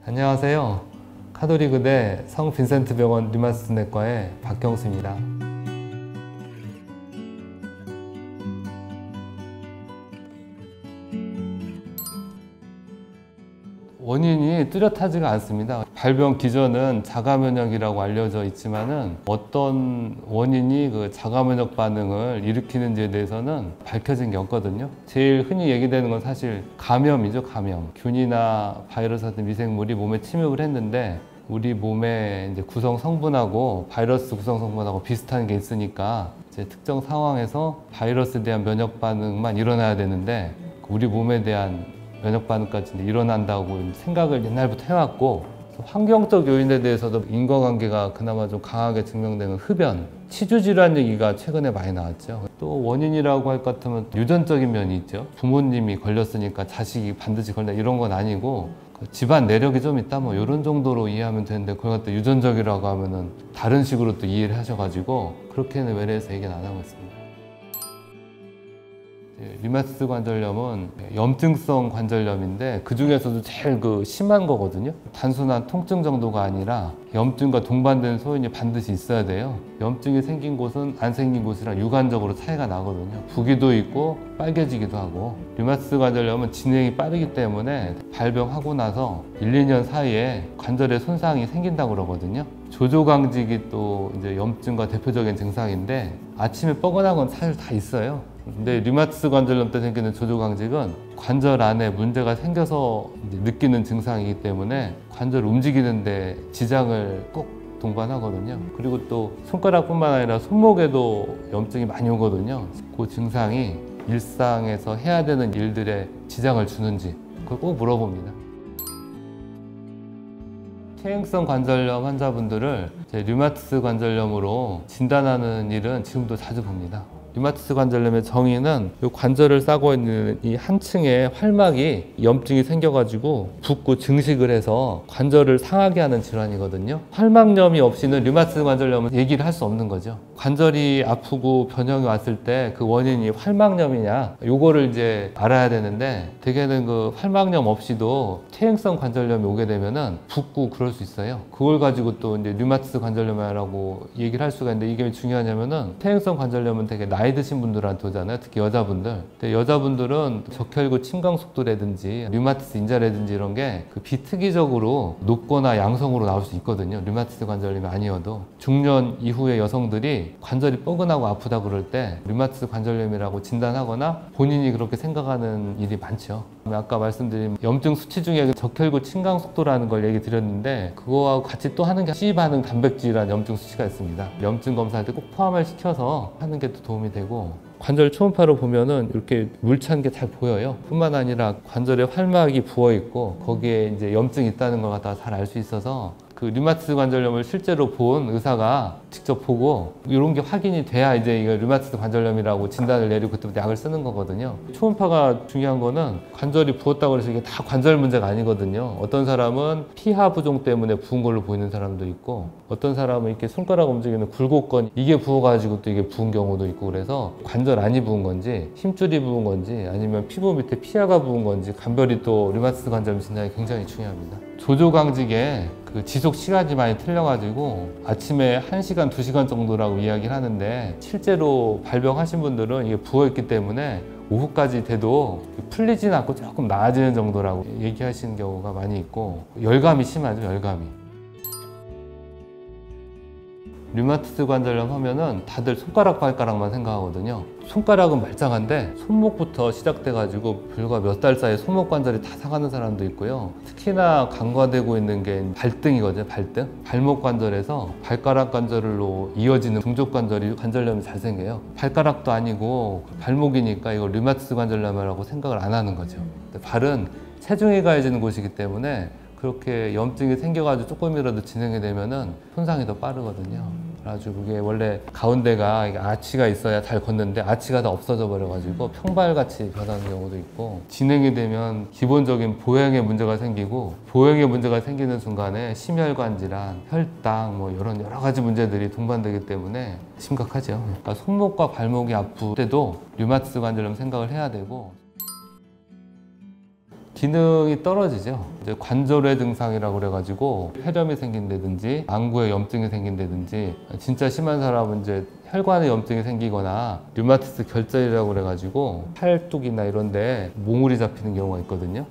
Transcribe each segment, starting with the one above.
안녕하세요. 카톨릭의대 성빈센트병원 류마티스내과의 박경수입니다. 원인이 뚜렷하지가 않습니다. 발병 기전은 자가면역이라고 알려져 있지만은 어떤 원인이 그 자가면역 반응을 일으키는지에 대해서는 밝혀진 게 없거든요. 제일 흔히 얘기되는 건 사실 감염이죠, 감염. 균이나 바이러스 같은 미생물이 몸에 침입을 했는데 우리 몸의 이제 구성 성분하고 바이러스 구성 성분하고 비슷한 게 있으니까 이제 특정 상황에서 바이러스에 대한 면역 반응만 일어나야 되는데 우리 몸에 대한 면역 반응까지 일어난다고 생각을 옛날부터 해왔고, 환경적 요인에 대해서도 인과관계가 그나마 좀 강하게 증명되는 흡연, 치주질환 얘기가 최근에 많이 나왔죠. 또 원인이라고 할 것 같으면 유전적인 면이 있죠. 부모님이 걸렸으니까 자식이 반드시 걸린다 이런 건 아니고 집안 내력이 좀 있다 뭐 이런 정도로 이해하면 되는데, 그걸 갖다 유전적이라고 하면은 다른 식으로 또 이해를 하셔가지고 그렇게는 외래에서 얘기는 안 하고 있습니다. 류마티스 관절염은 염증성 관절염인데 그 중에서도 제일 심한 거거든요. 단순한 통증 정도가 아니라 염증과 동반되는 소인이 반드시 있어야 돼요. 염증이 생긴 곳은 안 생긴 곳이랑 육안적으로 차이가 나거든요. 부기도 있고 빨개지기도 하고. 류마티스 관절염은 진행이 빠르기 때문에 발병하고 나서 1, 2년 사이에 관절에 손상이 생긴다고 그러거든요. 조조강직이 또 이제 염증과 대표적인 증상인데 아침에 뻐근한 건 사실 다 있어요. 근데 류마티스 관절염 때 생기는 조조강직은 관절 안에 문제가 생겨서 느끼는 증상이기 때문에 관절 움직이는데 지장을 꼭 동반하거든요. 그리고 또 손가락뿐만 아니라 손목에도 염증이 많이 오거든요. 그 증상이 일상에서 해야 되는 일들에 지장을 주는지 그걸 꼭 물어봅니다. 퇴행성 관절염 환자분들을 류마티스 관절염으로 진단하는 일은 지금도 자주 봅니다. 류마티스 관절염의 정의는 이 관절을 싸고 있는 이 한 층에 활막이 염증이 생겨가지고 붓고 증식을 해서 관절을 상하게 하는 질환이거든요. 활막염이 없이는 류마티스 관절염은 얘기를 할 수 없는 거죠. 관절이 아프고 변형이 왔을 때 그 원인이 활막염이냐 요거를 이제 알아야 되는데, 대개는 그 활막염 없이도 퇴행성 관절염이 오게 되면은 붓고 그럴 수 있어요. 그걸 가지고 또 이제 류마티스 관절염이라고 얘기를 할 수가 있는데, 이게 왜 중요하냐면은 퇴행성 관절염은 되게 나이 드신 분들한테 오잖아요. 특히 여자분들. 근데 여자분들은 적혈구 침강 속도라든지 류마티스 인자라든지 이런 게 그 비특이적으로 높거나 양성으로 나올 수 있거든요. 류마티스 관절염이 아니어도. 중년 이후의 여성들이 관절이 뻐근하고 아프다 그럴 때 류마티스 관절염이라고 진단하거나 본인이 그렇게 생각하는 일이 많죠. 아까 말씀드린 염증 수치 중에 적혈구 침강 속도라는 걸 얘기 드렸는데, 그거하고 같이 또 하는 게 C반응 단백질이라는 염증 수치가 있습니다. 염증 검사할 때 꼭 포함을 시켜서 하는 게 또 도움이 되고, 관절 초음파로 보면은 이렇게 물찬 게 잘 보여요. 뿐만 아니라 관절에 활막이 부어 있고 거기에 이제 염증이 있다는 걸 갖다가 잘 알 수 있어서 그 류마티스 관절염을 실제로 본 의사가 직접 보고 이런 게 확인이 돼야 이제 이거 류마티스 관절염이라고 진단을 내리고 그때부터 약을 쓰는 거거든요. 초음파가 중요한 거는 관절이 부었다고 해서 이게 다 관절 문제가 아니거든요. 어떤 사람은 피하 부종 때문에 부은 걸로 보이는 사람도 있고, 어떤 사람은 이렇게 손가락 움직이는 굴곡건 이게 부어가지고 또 이게 부은 경우도 있고, 그래서 관절 안이 부은 건지 힘줄이 부은 건지 아니면 피부 밑에 피하가 부은 건지 간별히 또 류마티스 관절염 진단이 굉장히 중요합니다. 조조강직에 그 지속 시간이 많이 틀려가지고 아침에 1시간, 2시간 정도라고 이야기를 하는데, 실제로 발병하신 분들은 이게 부어있기 때문에 오후까지 돼도 풀리진 않고 조금 나아지는 정도라고 얘기하시는 경우가 많이 있고, 열감이 심하죠, 열감이. 류마티스 관절염 하면은 다들 손가락 발가락만 생각하거든요. 손가락은 말짱한데 손목부터 시작돼가지고 불과 몇 달 사이에 손목 관절이 다 상하는 사람도 있고요. 특히나 간과되고 있는 게 발등이거든요. 발등. 발목 관절에서 발가락 관절로 이어지는 중족 관절이 관절염이 잘 생겨요. 발가락도 아니고 발목이니까 이걸 류마티스 관절염이라고 생각을 안 하는 거죠. 발은 체중이 가해지는 곳이기 때문에 그렇게 염증이 생겨가지고 조금이라도 진행이 되면은 손상이 더 빠르거든요. 그래가지고 그게 원래 가운데가 아치가 있어야 잘 걷는데 아치가 다 없어져 버려가지고 평발같이 변하는 경우도 있고, 진행이 되면 기본적인 보행에 문제가 생기고, 보행에 문제가 생기는 순간에 심혈관 질환, 혈당 뭐 이런 여러 가지 문제들이 동반되기 때문에 심각하죠. 그러니까 손목과 발목이 아플 때도 류마티스 관절염 생각을 해야 되고, 기능이 떨어지죠. 이제 관절외 증상이라고 그래가지고 폐렴이 생긴다든지 안구에 염증이 생긴다든지 진짜 심한 사람은 이제 혈관에 염증이 생기거나 류마티스 결절이라고 그래가지고 팔뚝이나 이런데 몽울이 잡히는 경우가 있거든요.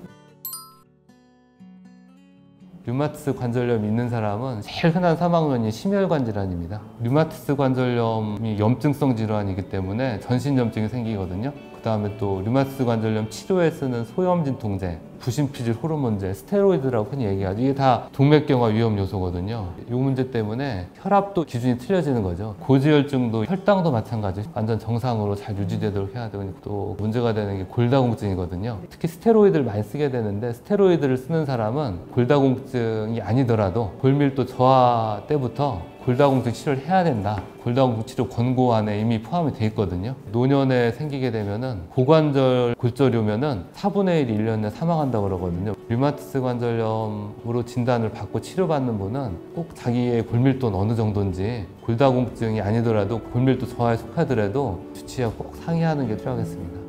류마티스 관절염이 있는 사람은 제일 흔한 사망원이 심혈관 질환입니다. 류마티스 관절염이 염증성 질환이기 때문에 전신 염증이 생기거든요. 그 다음에 또 류마티스 관절염 치료에 쓰는 소염진통제, 부신피질 호르몬제, 스테로이드라고 흔히 얘기하죠. 이게 다 동맥경화 위험 요소거든요. 이 문제 때문에 혈압도 기준이 틀려지는 거죠. 고지혈증도 혈당도 마찬가지 완전 정상으로 잘 유지되도록 해야 되고, 또 문제가 되는 게 골다공증이거든요. 특히 스테로이드를 많이 쓰게 되는데 스테로이드를 쓰는 사람은 골다공증이 아니더라도 골밀도 저하 때부터 골다공증 치료를 해야 된다. 골다공증 치료 권고안에 이미 포함이 돼 있거든요. 노년에 생기게 되면은 고관절 골절이면은 4분의 1이 1년 내에 사망한다고 그러거든요. 류마티스 관절염으로 진단을 받고 치료받는 분은 꼭 자기의 골밀도는 어느 정도인지, 골다공증이 아니더라도 골밀도 저하에 속하더라도 주치의와 꼭 상의하는 게 필요하겠습니다.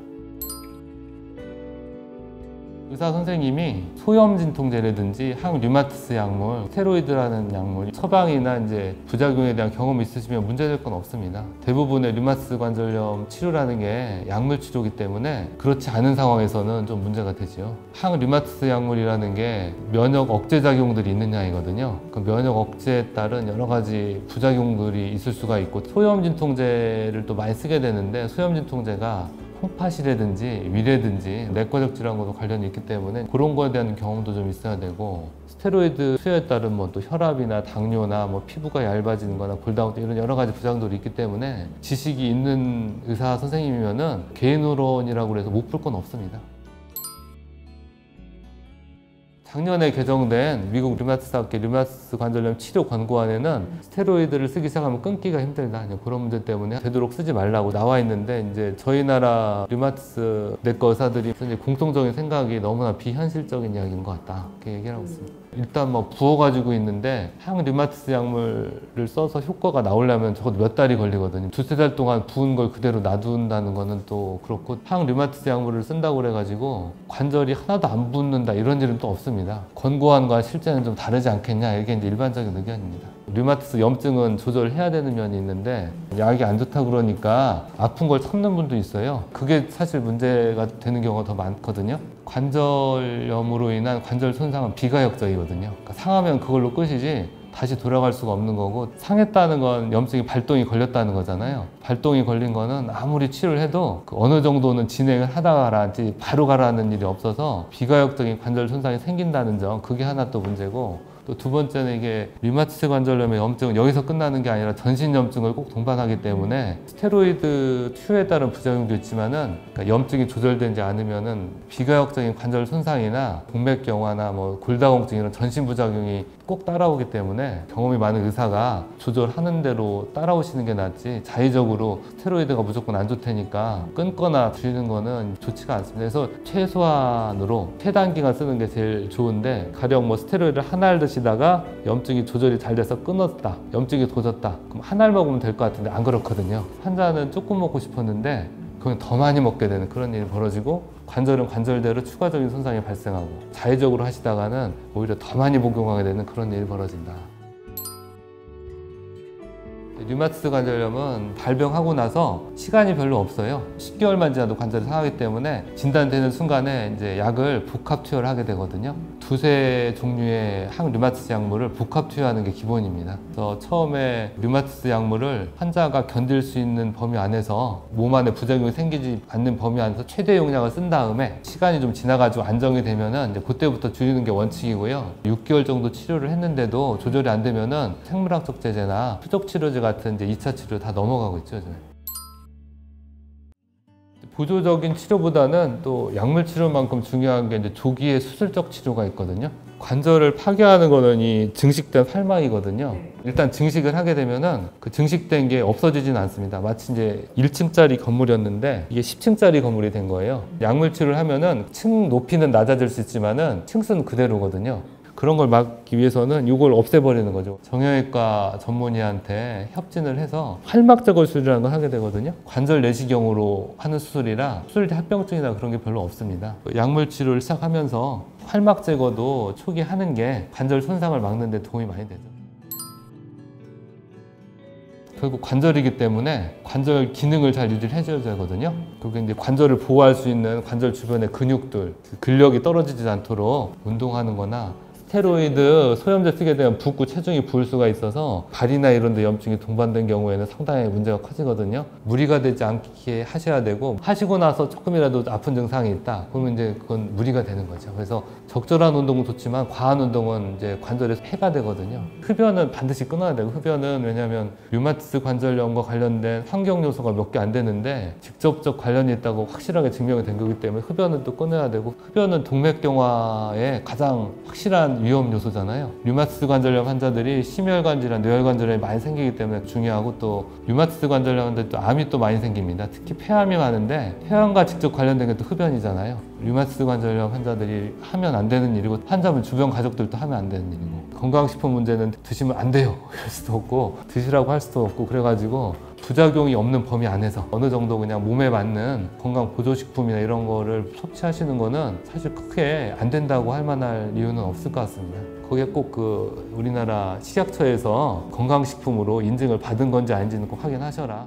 의사 선생님이 소염진통제라든지 항류마티스 약물, 스테로이드라는 약물, 처방이나 이제 부작용에 대한 경험이 있으시면 문제될 건 없습니다. 대부분의 류마티스 관절염 치료라는 게 약물 치료이기 때문에 그렇지 않은 상황에서는 좀 문제가 되죠. 항류마티스 약물이라는 게 면역 억제 작용들이 있는 약이거든요. 그 면역 억제에 따른 여러 가지 부작용들이 있을 수가 있고, 소염진통제를 또 많이 쓰게 되는데 소염진통제가 콩팥이라든지 위라든지 내과적 질환과도 관련이 있기 때문에 그런 거에 대한 경험도 좀 있어야 되고, 스테로이드 투여에 따른 뭐 또 혈압이나 당뇨나 뭐 피부가 얇아지는 거나 골다공증 이런 여러 가지 부작용들이 있기 때문에 지식이 있는 의사 선생님이면은 개인의료원이라고 해서 못 풀 건 없습니다. 작년에 개정된 미국 류마티스 학회 류마티스 관절염 치료 권고안에는 스테로이드를 쓰기 시작하면 끊기가 힘들다, 그런 문제 때문에 되도록 쓰지 말라고 나와 있는데, 이제 저희 나라 류마티스 내과 의사들이 이제 공통적인 생각이 너무나 비현실적인 이야기인 것 같다, 이렇게 얘기를 하고 있습니다. 일단 뭐 부어가지고 있는데 항류마티스 약물을 써서 효과가 나오려면 적어도 몇 달이 걸리거든요. 두세 달 동안 부은 걸 그대로 놔둔다는 거는 또 그렇고, 항류마티스 약물을 쓴다고 그래가지고 관절이 하나도 안 붓는다 이런 일은 또 없습니다. 권고안과 실제는 좀 다르지 않겠냐, 이게 이제 일반적인 의견입니다. 류마티스 염증은 조절해야 되는 면이 있는데 약이 안 좋다 그러니까 아픈 걸 참는 분도 있어요. 그게 사실 문제가 되는 경우가 더 많거든요. 관절염으로 인한 관절 손상은 비가역적이거든요. 그러니까 상하면 그걸로 끝이지 다시 돌아갈 수가 없는 거고, 상했다는 건 염증이 발동이 걸렸다는 거잖아요. 발동이 걸린 거는 아무리 치료를 해도 그 어느 정도는 진행을 하다가 가라지 바로 가라는 일이 없어서 비가역적인 관절 손상이 생긴다는 점, 그게 하나 또 문제고, 또 두 번째는 이게 류마티스 관절염의 염증은 여기서 끝나는 게 아니라 전신 염증을 꼭 동반하기 때문에 스테로이드 투여에 따른 부작용도 있지만은, 그러니까 염증이 조절되지 않으면은 비가역적인 관절 손상이나 동맥경화나 뭐 골다공증 이런 전신 부작용이 꼭 따라오기 때문에 경험이 많은 의사가 조절하는 대로 따라오시는 게 낫지, 자의적으로 스테로이드가 무조건 안 좋다니까 끊거나 줄이는 거는 좋지가 않습니다. 그래서 최소한으로 최단기간 쓰는 게 제일 좋은데, 가령 뭐 스테로이드를 한 알 드시다가 염증이 조절이 잘 돼서 끊었다, 염증이 도졌다, 그럼 한 알 먹으면 될 것 같은데 안 그렇거든요. 환자는 조금 먹고 싶었는데 그건 더 많이 먹게 되는 그런 일이 벌어지고, 관절은 관절대로 추가적인 손상이 발생하고, 자의적으로 하시다가는 오히려 더 많이 복용하게 되는 그런 일이 벌어진다. 류마티스 관절염은 발병하고 나서 시간이 별로 없어요. 10개월만 지나도 관절이 상하기 때문에 진단되는 순간에 이제 약을 복합 투여를 하게 되거든요. 두세 종류의 항류마티스 약물을 복합 투여하는 게 기본입니다. 그래서 처음에 류마티스 약물을 환자가 견딜 수 있는 범위 안에서, 몸 안에 부작용이 생기지 않는 범위 안에서 최대 용량을 쓴 다음에 시간이 좀 지나가지고 안정이 되면은 이제 그때부터 줄이는 게 원칙이고요. 6개월 정도 치료를 했는데도 조절이 안 되면은 생물학적 제제나 표적 치료제 같은 이제 2차 치료 다 넘어가고 있죠. 보조적인 치료보다는 또 약물 치료만큼 중요한 게 이제 조기의 수술적 치료가 있거든요. 관절을 파괴하는 거는 이 증식된 활막이거든요. 일단 증식을 하게 되면은 그 증식된 게 없어지진 않습니다. 마치 이제 1층짜리 건물이었는데 이게 10층짜리 건물이 된 거예요. 약물 치료를 하면은 층 높이는 낮아질 수 있지만은 층수는 그대로거든요. 그런 걸 막기 위해서는 이걸 없애버리는 거죠. 정형외과 전문의한테 협진을 해서 활막 제거 수술이라는 걸 하게 되거든요. 관절 내시경으로 하는 수술이라 수술대 합병증이나 그런 게 별로 없습니다. 약물 치료를 시작하면서 활막 제거도 초기 하는 게 관절 손상을 막는 데 도움이 많이 되죠. 결국 관절이기 때문에 관절 기능을 잘 유지를 해줘야 되거든요. 그리고 이제 관절을 보호할 수 있는 관절 주변의 근육들, 근력이 떨어지지 않도록 운동하는 거나 스테로이드 소염제 쓰게 되면 붓고 체중이 부을 수가 있어서 발이나 이런 데 염증이 동반된 경우에는 상당히 문제가 커지거든요. 무리가 되지 않게 하셔야 되고, 하시고 나서 조금이라도 아픈 증상이 있다 그러면 이제 그건 무리가 되는 거죠. 그래서 적절한 운동은 좋지만 과한 운동은 이제 관절에 해가 되거든요. 흡연은 반드시 끊어야 되고, 흡연은 왜냐하면 류마티스 관절염과 관련된 환경 요소가 몇 개 안 되는데 직접적 관련이 있다고 확실하게 증명이 된 거기 때문에 흡연은 또 끊어야 되고, 흡연은 동맥경화의 가장 확실한 위험 요소잖아요. 류마티스 관절염 환자들이 심혈관 질환, 뇌혈관 질환이 많이 생기기 때문에 중요하고, 또 류마티스 관절염 환자들 또 암이 또 많이 생깁니다. 특히 폐암이 많은데 폐암과 직접 관련된 게 또 흡연이잖아요. 류마티스 관절염 환자들이 하면 안 되는 일이고, 환자분 주변 가족들도 하면 안 되는 일이고, 건강식품 문제는 드시면 안 돼요 이럴 수도 없고 드시라고 할 수도 없고, 그래가지고 부작용이 없는 범위 안에서 어느 정도 그냥 몸에 맞는 건강 보조식품이나 이런 거를 섭취하시는 거는 사실 크게 안 된다고 할 만할 이유는 없을 것 같습니다. 거기에 꼭 그 우리나라 식약처에서 건강식품으로 인증을 받은 건지 아닌지는 꼭 확인하셔라.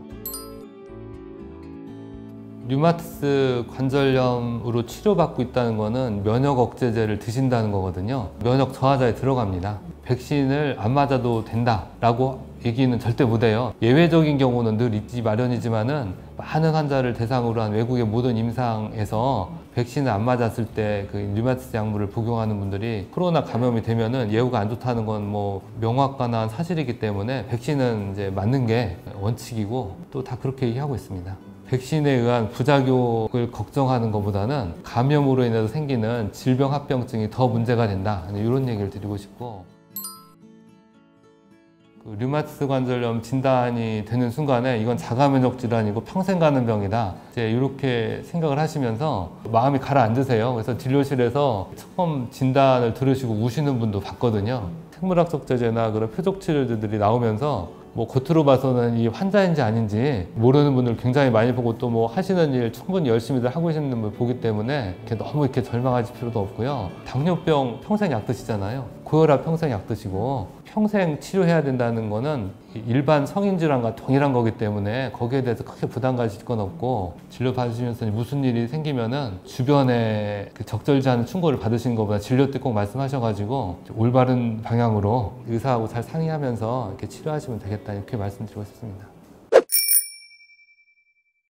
류마티스 관절염으로 치료받고 있다는 거는 면역 억제제를 드신다는 거거든요. 면역 저하자에 들어갑니다. 백신을 안 맞아도 된다라고 얘기는 절대 못해요. 예외적인 경우는 늘 있지 마련이지만은 많은 환자를 대상으로 한 외국의 모든 임상에서 백신을 안 맞았을 때 그 류마티스 약물을 복용하는 분들이 코로나 감염이 되면은 예후가 안 좋다는 건 뭐 명확한 사실이기 때문에 백신은 이제 맞는 게 원칙이고, 또 다 그렇게 얘기하고 있습니다. 백신에 의한 부작용을 걱정하는 것보다는 감염으로 인해서 생기는 질병 합병증이 더 문제가 된다, 이런 얘기를 드리고 싶고, 그 류마티스 관절염 진단이 되는 순간에 이건 자가면역 질환이고 평생 가는 병이다, 이제 이렇게 생각을 하시면서 마음이 가라앉으세요. 그래서 진료실에서 처음 진단을 들으시고 우시는 분도 봤거든요. 생물학적 제제나 그런 표적 치료제들이 나오면서 뭐 겉으로 봐서는 이 환자인지 아닌지 모르는 분들 굉장히 많이 보고, 또 뭐 하시는 일 충분히 열심히들 하고 계시는 분 보기 때문에 이렇게 너무 이렇게 절망하실 필요도 없고요. 당뇨병 평생 약 드시잖아요. 고혈압 평생 약 드시고 평생 치료해야 된다는 거는 일반 성인 질환과 동일한 거기 때문에 거기에 대해서 크게 부담 가질 건 없고, 진료 받으시면서 무슨 일이 생기면은 주변에 그 적절치 않은 충고를 받으신 것보다 진료 때 꼭 말씀하셔가지고 올바른 방향으로 의사하고 잘 상의하면서 이렇게 치료하시면 되겠다, 이렇게 말씀드리고 싶습니다.